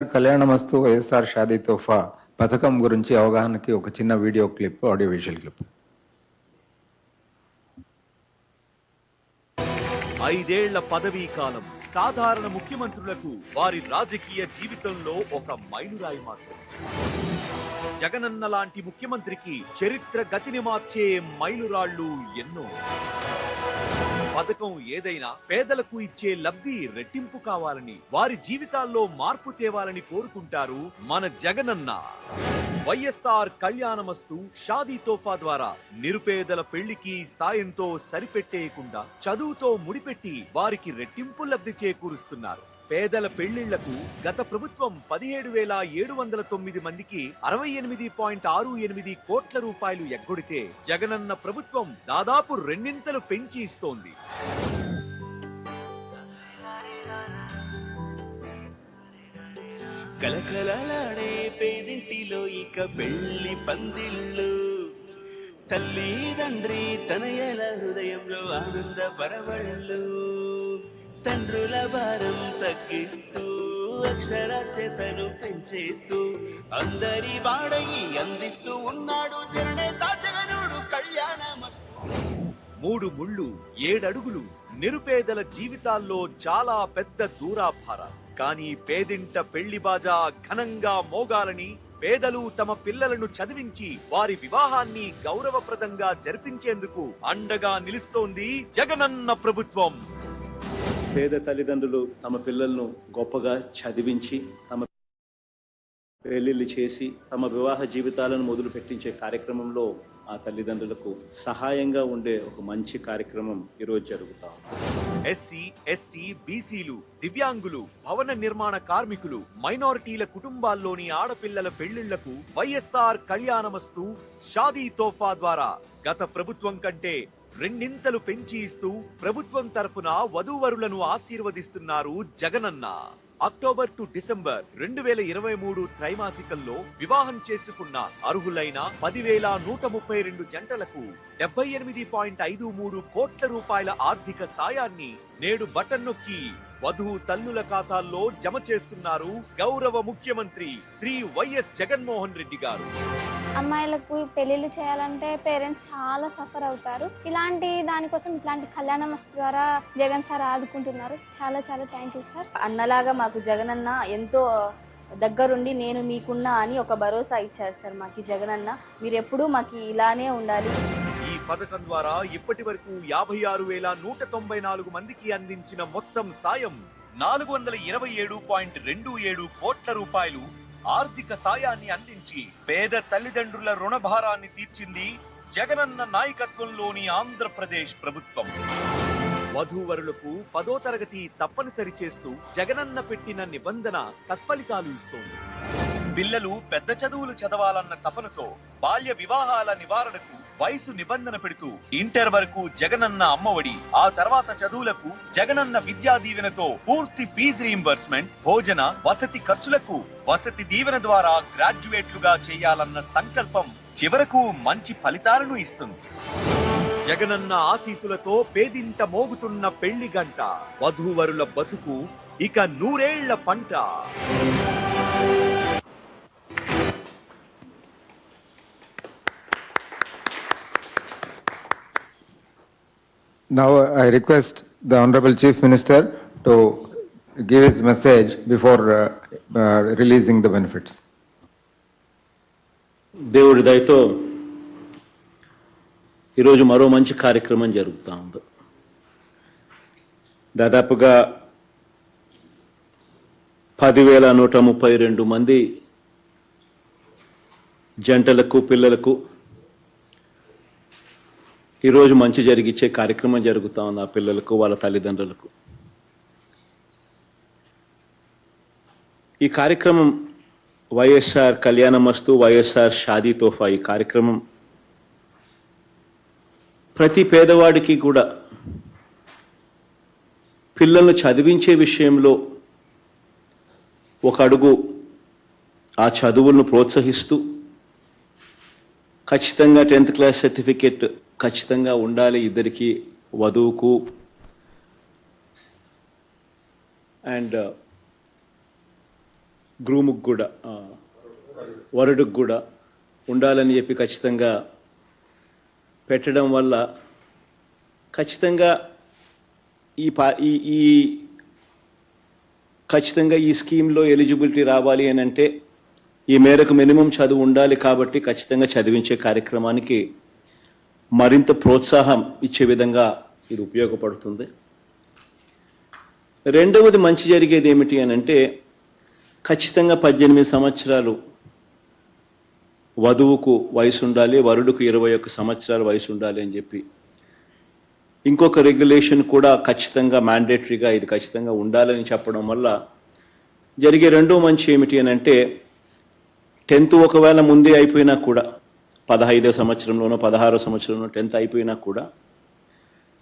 కళ్యాణమస్తు వైఎస్ఆర్ షాదీ తోఫా పథకం గురించి అవగాహనకి ఒక చిన్న video clip, audio visual clip. 5 ఏళ్ల పదవీ కాలం సాధారణ ముఖ్యమంత్రులకు వారి రాజకీయ జీవితంలో ఒక మైలురాయి మాత్రం. జగనన్న లాంటి ముఖ్యమంత్రికి చరిత్ర గతిని మార్చే మైలురాళ్లు ఎన్నో. పథకం ఏదైనా పేదలకు ఇచ్చే లబ్ధి రెట్టింపు కావాలని, వారి జీవితాల్లో మార్పు తేవాలని కోరుకుంటారు మన జగనన్న. వైఎస్ఆర్ కళ్యాణమస్తు షాదీ తోఫా ద్వారా నిరుపేదల పెళ్లికి సాయంతో సరిపెట్టేయకుండా చదువుతో ముడిపెట్టి వారికి రెట్టింపు లబ్ధి చేకూరుస్తున్నారు. పేదల పెళ్లిళ్లకు గత ప్రభుత్వం 17,709 మందికి 68.68 కోట్ల రూపాయలు ఎగ్గొడితే జగనన్న ప్రభుత్వం దాదాపు రెండింతలు పెంచి ఇస్తోంది. కలకలలాడే పేదింటిలో ఇక పెళ్లి పందిళ్ళు, తల్లి తండ్రి తనయల హృదయంలో ఆనంద పరవళ్ళు, తండ్రుల భారం తగ్గిస్తూ అక్షరాస్యతను పెంచేస్తూ అందరి వాడయి అందిస్తూ ఉన్నాడు జననేత జగనుడు కళ్యాణమస్తు. 3 ముళ్ళు 7 అడుగులు నిరుపేదల జీవితాల్లో చాలా పెద్ద దూరాభారం. కానీ పేదింట పెళ్లి బాజా ఘనంగా మోగాలని, పేదలు తమ పిల్లలను చదివించి వారి వివాహాన్ని గౌరవప్రదంగా జరిపించేందుకు అండగా నిలుస్తోంది జగనన్న ప్రభుత్వం. పేద తల్లిదండ్రులు తమ పిల్లలను గొప్పగా చదివించి తమ పెళ్లిళ్ళు చేసి తమ వివాహ జీవితాలను మొదలు పెట్టించే కార్యక్రమంలో ఆ తల్లిదండ్రులకు సహాయంగా ఉండే ఒక మంచి కార్యక్రమం ఈరోజు జరుగుతా ఉంది. ఎస్సీ, ఎస్టీ, బీసీలు, దివ్యాంగులు, భవన నిర్మాణ కార్మికులు, మైనారిటీల కుటుంబాల్లోని ఆడపిల్లల పెళ్లిళ్లకు వైఎస్ఆర్ కళ్యాణమస్తు షాదీ తోఫా ద్వారా గత ప్రభుత్వం కంటే రెండింతలు పెంచి ఇస్తూ ప్రభుత్వం తరపున వధూవరులను ఆశీర్వదిస్తున్నారు జగనన్న. అక్టోబర్ టు డిసెంబర్ 2023 త్రైమాసికంలో వివాహం చేసుకున్న అర్హులైన 10,132 జంటలకు 78.53 కోట్ల రూపాయల ఆర్థిక సాయాన్ని నేడు బటన్ నొక్కి వధువు తల్లుల ఖాతాల్లో జమ చేస్తున్నారు గౌరవ ముఖ్యమంత్రి శ్రీ వైఎస్ జగన్మోహన్ రెడ్డి గారు. అమ్మాయిలకు పెళ్లిళ్ళు చేయాలంటే పేరెంట్స్ చాలా సఫర్ అవుతారు. ఇలాంటి దానికోసం ఇట్లాంటి కళ్యాణమస్తు ద్వారా జగన్ సార్ ఆదుకుంటున్నారు. చాలా చాలా థ్యాంక్ యూ సార్. అన్నలాగా మాకు జగనన్న ఎంతో దగ్గరుండి నేను మీకున్నా అని ఒక భరోసా ఇచ్చారు సార్ మాకు జగనన్న. మీరు ఎప్పుడూ మాకు ఇలానే ఉండాలి. ఈ పథకం ద్వారా ఇప్పటి వరకు 56,194 మందికి అందించిన మొత్తం సాయం 427.27 కోట్ల రూపాయలు ఆర్థిక సాయాన్ని అందించి పేద తల్లిదండ్రుల రుణభారాన్ని తీర్చింది జగనన్న నాయకత్వంలోని ఆంధ్రప్రదేశ్ ప్రభుత్వం. వధూవరులకు 10వ తరగతి తప్పనిసరి చేస్తూ జగనన్న పెట్టిన నిబంధన సత్ఫలితాలు ఇస్తోంది. పిల్లలు పెద్ద చదువులు చదవాలన్న తపనతో బాల్య వివాహాల నివారణకు వయసు నిబంధన పెడుతూ ఇంటర్ వరకు జగనన్న అమ్మఒడి, ఆ తర్వాత చదువులకు జగనన్న విద్యా దీవెనతో పూర్తి ఫీజు రీయింబర్స్మెంట్, భోజన వసతి ఖర్చులకు వసతి దీవెన ద్వారా గ్రాడ్యుయేట్లుగా చేయాలన్న సంకల్పం చివరకు మంచి ఫలితాలను ఇస్తుంది. జగనన్న ఆశీసులతో పేదింట మోగుతున్న పెళ్లి గంట, వధూవరుల బతుకు ఇక 100 ఏళ్ల పంట. Now I request the Honorable Chief Minister to give his message before releasing the benefits. దేవుడి దయతో ఈరోజు మరో మంచి కార్యక్రమం జరుగుతూ ఉంది. దాదాపుగా 10,132 మంది జంటలకు పిల్లలకు ఈరోజు మంచి జరిగిచ్చే కార్యక్రమం జరుగుతూ ఉంది. ఆ పిల్లలకు వాళ్ళ తల్లిదండ్రులకు ఈ కార్యక్రమం వైఎస్ఆర్ కళ్యాణమస్తు వైఎస్ఆర్ షాదీ తోఫా ఈ కార్యక్రమం ప్రతి పేదవాడికి కూడా పిల్లలను చదివించే విషయంలో ఒక అడుగు ఆ చదువులను ప్రోత్సహిస్తూ ఖచ్చితంగా 10th క్లాస్ సర్టిఫికేట్ ఖచ్చితంగా ఉండాలి ఇద్దరికి, వధువుకు అండ్ గ్రూముకు కూడా వరుడుకు కూడా ఉండాలని చెప్పి ఖచ్చితంగా పెట్టడం వల్ల ఖచ్చితంగా ఖచ్చితంగా ఈ స్కీమ్లో ఎలిజిబిలిటీ రావాలి అని అంటే ఈ మేరకు మినిమం చదువు ఉండాలి కాబట్టి ఖచ్చితంగా చదివించే కార్యక్రమానికి మరింత ప్రోత్సాహం ఇచ్చే విధంగా ఇది ఉపయోగపడుతుంది. రెండవది మంచి జరిగేది ఏమిటి అని అంటే ఖచ్చితంగా 18 సంవత్సరాలు వధువుకు వయసు ఉండాలి, వరుడుకు 21 సంవత్సరాల వయసు ఉండాలి అని చెప్పి ఇంకొక రెగ్యులేషన్ కూడా ఖచ్చితంగా మ్యాండేటరీగా ఇది ఖచ్చితంగా ఉండాలని చెప్పడం వల్ల జరిగే రెండో మంచి ఏమిటి అని అంటే 10th ఒకవేళ ముందే అయిపోయినా కూడా 15వ సంవత్సరంలోనో 16వ సంవత్సరంలో 10th అయిపోయినా కూడా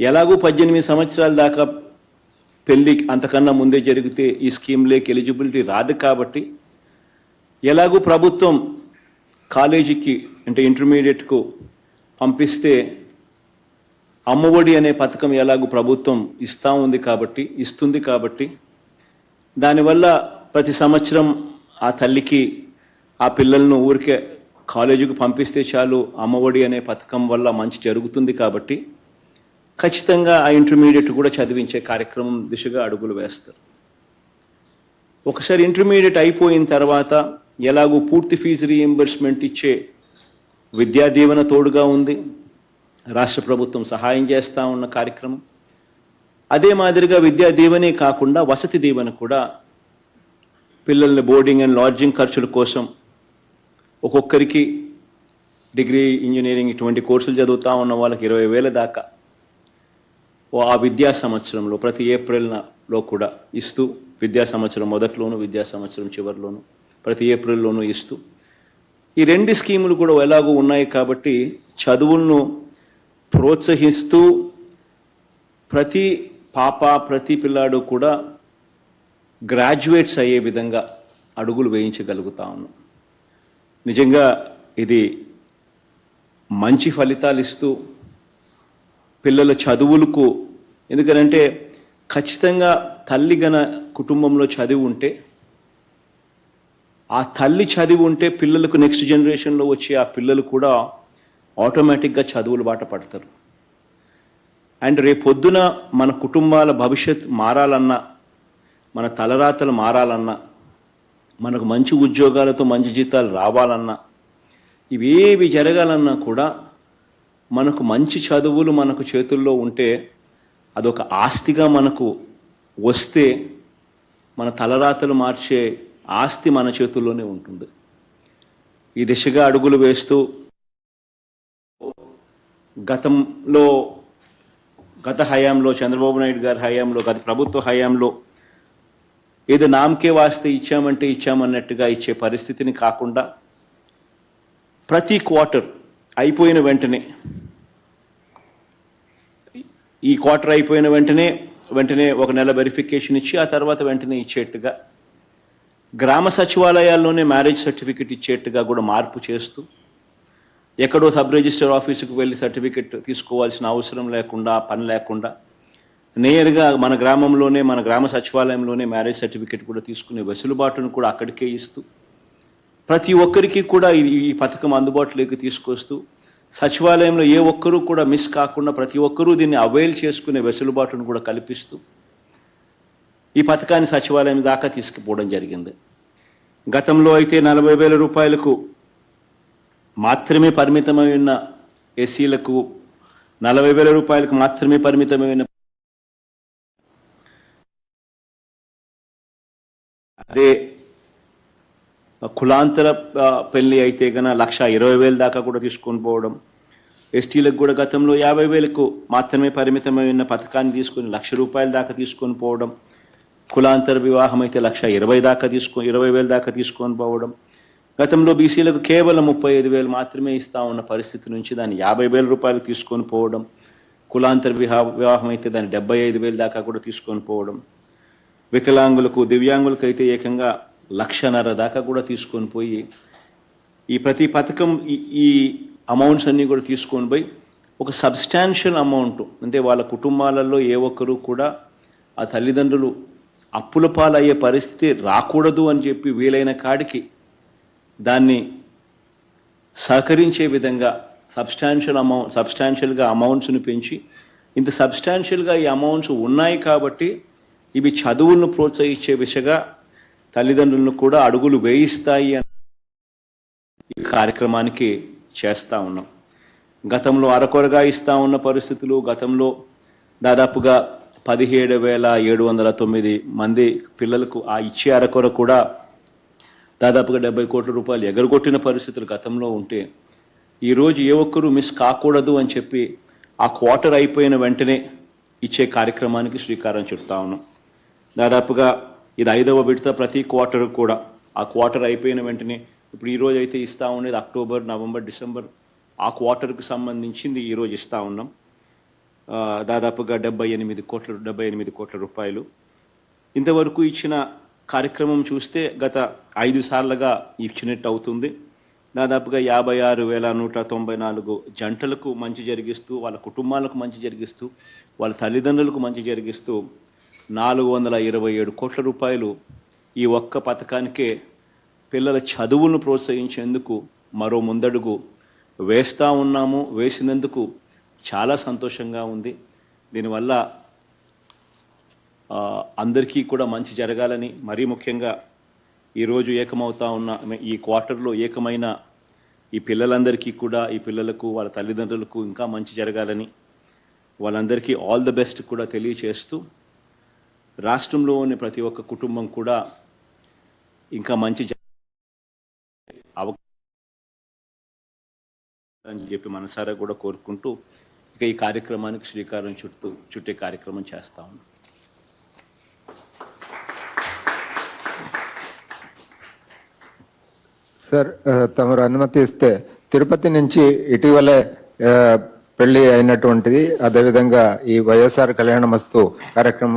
ఎలాగూ 18 సంవత్సరాల దాకా పెళ్లి అంతకన్నా ముందే జరిగితే ఈ స్కీమ్లోకి ఎలిజిబిలిటీ రాదు కాబట్టి ఎలాగూ ప్రభుత్వం కాలేజీకి అంటే ఇంటర్మీడియట్కు పంపిస్తే అమ్మఒడి అనే పథకం ఎలాగూ ప్రభుత్వం ఇస్తుంది కాబట్టి దానివల్ల ప్రతి సంవత్సరం ఆ తల్లికి ఆ పిల్లలను ఊరికే కాలేజీకి పంపిస్తే చాలు అమ్మఒడి అనే పథకం వల్ల మంచి జరుగుతుంది కాబట్టి ఖచ్చితంగా ఆ ఇంటర్మీడియట్ కూడా చదివించే కార్యక్రమం దిశగా అడుగులు వేస్తారు. ఒకసారి ఇంటర్మీడియట్ అయిపోయిన తర్వాత ఎలాగూ పూర్తి ఫీజు రీఎంబర్స్మెంట్ ఇచ్చే విద్యా దీవెన తోడుగా ఉంది, రాష్ట్ర ప్రభుత్వం సహాయం చేస్తూ ఉన్న కార్యక్రమం. అదే మాదిరిగా విద్యా దీవెనే కాకుండా వసతి దీవెన కూడా పిల్లల్ని బోర్డింగ్ అండ్ లాడ్జింగ్ ఖర్చుల కోసం ఒక్కొక్కరికి డిగ్రీ ఇంజనీరింగ్ ఇటువంటి కోర్సులు చదువుతూ ఉన్న వాళ్ళకి 20,000 దాకా ఆ విద్యా సంవత్సరంలో ప్రతి ఏప్రిల్లో కూడా ఇస్తూ విద్యా సంవత్సరం మొదట్లోనూ విద్యా సంవత్సరం చివరిలోనూ ప్రతి ఏప్రిల్లోనూ ఇస్తూ ఈ రెండు స్కీములు కూడా ఎలాగూ ఉన్నాయి కాబట్టి చదువులను ప్రోత్సహిస్తూ ప్రతి పాప ప్రతి పిల్లాడు కూడా గ్రాడ్యుయేట్స్ అయ్యే విధంగా అడుగులు వేయించగలుగుతా ఉన్నాం. నిజంగా ఇది మంచి ఫలితాలు ఇస్తూ పిల్లల చదువులకు ఎందుకంటే ఖచ్చితంగా తల్లి గన కుటుంబంలో చదివి ఉంటే ఆ తల్లి చదివి ఉంటే పిల్లలకు నెక్స్ట్ జనరేషన్లో వచ్చే ఆ పిల్లలు కూడా ఆటోమేటిక్గా చదువుల బాట పడతారు. అండ్ రేపొద్దున మన కుటుంబాల భవిష్యత్ మారాలన్నా మన తలరాతలు మారాలన్నా మనకు మంచి ఉద్యోగాలతో మంచి జీతాలు రావాలన్నా ఇవేవి జరగాలన్నా కూడా మనకు మంచి చదువులు మనకు చేతుల్లో ఉంటే అదొక ఆస్తిగా మనకు వస్తే మన తలరాతలు మార్చే ఆస్తి మన చేతుల్లోనే ఉంటుంది. ఈ దిశగా అడుగులు వేస్తూ గత హయాంలో చంద్రబాబు నాయుడు గారి హయాంలో గత ప్రభుత్వ హయాంలో ఏదో నామకే వాస్తే ఇచ్చామంటే ఇచ్చామన్నట్టుగా ఇచ్చే పరిస్థితిని కాకుండా ప్రతి క్వార్టర్ అయిపోయిన వెంటనే ఈ క్వార్టర్ అయిపోయిన వెంటనే ఒక నెల వెరిఫికేషన్ ఇచ్చి ఆ తర్వాత వెంటనే ఇచ్చేట్టుగా గ్రామ సచివాలయాల్లోనే మ్యారేజ్ సర్టిఫికెట్ ఇచ్చేట్టుగా కూడా మార్పు చేస్తూ ఎక్కడో సబ్ రిజిస్టర్ ఆఫీసుకు వెళ్ళి సర్టిఫికెట్ తీసుకోవాల్సిన అవసరం లేకుండా పని లేకుండా నేరుగా మన గ్రామంలోనే మన గ్రామ సచివాలయంలోనే మ్యారేజ్ సర్టిఫికెట్ కూడా తీసుకునే వెసులుబాటును కూడా అక్కడికే ఇస్తూ ప్రతి ఒక్కరికి కూడా ఈ పథకం అందుబాటులోకి తీసుకొస్తూ సచివాలయంలో ఏ ఒక్కరూ కూడా మిస్ కాకుండా ప్రతి ఒక్కరూ దీన్ని అవైల్ చేసుకునే వెసులుబాటును కూడా కల్పిస్తూ ఈ పథకాన్ని సచివాలయం దాకా తీసుకుపోవడం జరిగింది. గతంలో అయితే 40,000 రూపాయలకు మాత్రమే పరిమితమైన ఎస్సీలకు 40,000 రూపాయలకు మాత్రమే పరిమితమైన అదే కులాంతర పెళ్లి అయితే గన 1,20,000 దాకా కూడా తీసుకొని పోవడం, ఎస్టీలకు కూడా గతంలో 50,000కు మాత్రమే పరిమితమైన పథకాన్ని తీసుకొని 1,00,000 రూపాయల దాకా తీసుకొని పోవడం, కులాంతర వివాహం అయితే 1,20,000 దాకా తీసుకొని పోవడం, గతంలో బీసీలకు కేవలం 35,000 మాత్రమే ఇస్తా ఉన్న పరిస్థితి నుంచి దాన్ని 50,000 రూపాయలు తీసుకొని పోవడం, కులాంతర వివాహం అయితే దాన్ని 75,000 దాకా కూడా తీసుకొని పోవడం, వికలాంగులకు దివ్యాంగులకు అయితే ఏకంగా 1,50,000 దాకా కూడా తీసుకొని పోయి ఈ ప్రతి పథకం ఈ అమౌంట్స్ అన్నీ కూడా తీసుకొని పోయి ఒక సబ్స్టాన్షియల్ అమౌంట్ అంటే వాళ్ళ కుటుంబాలలో ఏ ఒక్కరూ కూడా ఆ తల్లిదండ్రులు అప్పుల పాలయ్యే పరిస్థితి రాకూడదు అని చెప్పి వీలైన కాడికి దాన్ని సహకరించే విధంగా సబ్స్టాన్షియల్గా అమౌంట్స్ని పెంచి ఇంత సబ్స్టాన్షియల్గా ఈ అమౌంట్స్ ఉన్నాయి కాబట్టి ఇవి చదువులను ప్రోత్సహించే దిశగా తల్లిదండ్రులను కూడా అడుగులు వేయిస్తాయి అని ఈ కార్యక్రమానికి చేస్తూ ఉన్నాం. గతంలో అరకొరగా ఇస్తూ ఉన్న పరిస్థితులు, గతంలో దాదాపుగా 17,709 మంది పిల్లలకు ఆ ఇచ్చే అరకొర కూడా దాదాపుగా 70 కోట్ల రూపాయలు ఎగరగొట్టిన పరిస్థితులు గతంలో ఉంటే ఈరోజు ఏ ఒక్కరూ మిస్ కాకూడదు అని చెప్పి ఆ క్వార్టర్ అయిపోయిన వెంటనే ఇచ్చే కార్యక్రమానికి శ్రీకారం చుడతా ఉన్నాం. దాదాపుగా ఇది 5వ విడత. ప్రతి క్వార్టర్ కూడా ఆ క్వార్టర్ అయిపోయిన వెంటనే ఇప్పుడు ఈ రోజు అయితే ఇస్తూ ఉండేది అక్టోబర్, నవంబర్, డిసెంబర్ ఆ క్వార్టర్కు సంబంధించింది ఈరోజు ఇస్తూ ఉన్నాం. దాదాపుగా 78 కోట్ల రూపాయలు. ఇంతవరకు ఇచ్చిన కార్యక్రమం చూస్తే గత 5 సార్లుగా ఇచ్చినట్టు అవుతుంది. దాదాపుగా 56,194 జంటలకు మంచి జరిగిస్తూ, వాళ్ళ కుటుంబాలకు మంచి జరిగిస్తూ, వాళ్ళ తల్లిదండ్రులకు మంచి జరిగిస్తూ 427 కోట్ల రూపాయలు ఈ ఒక్క పథకానికే పిల్లల చదువులను ప్రోత్సహించేందుకు మరో ముందడుగు వేస్తూ ఉన్నాము. వేసినందుకు చాలా సంతోషంగా ఉంది. దీనివల్ల అందరికీ కూడా మంచి జరగాలని, మరీ ముఖ్యంగా ఈరోజు ఏకమవుతా ఉన్న ఈ క్వార్టర్లో ఏకమైన ఈ పిల్లలందరికీ కూడా, ఈ పిల్లలకు వాళ్ళ తల్లిదండ్రులకు ఇంకా మంచి జరగాలని, వాళ్ళందరికీ ఆల్ ది బెస్ట్ కూడా తెలియచేస్తూ రాష్ట్రంలోని ప్రతి ఒక్క కుటుంబం కూడా ఇంకా మంచి అని చెప్పి మనసారా కూడా కోరుకుంటూ ఇక ఈ కార్యక్రమానికి శ్రీకారం చుట్టే కార్యక్రమం చేస్తా ఉన్నాం. సార్, తమరు అనుమతి ఇస్తే తిరుపతి నుంచి ఇటీవలే పెళ్లి అయినటువంటిది, అదేవిధంగా ఈ వైఎస్ఆర్ కళ్యాణమస్తు కార్యక్రమం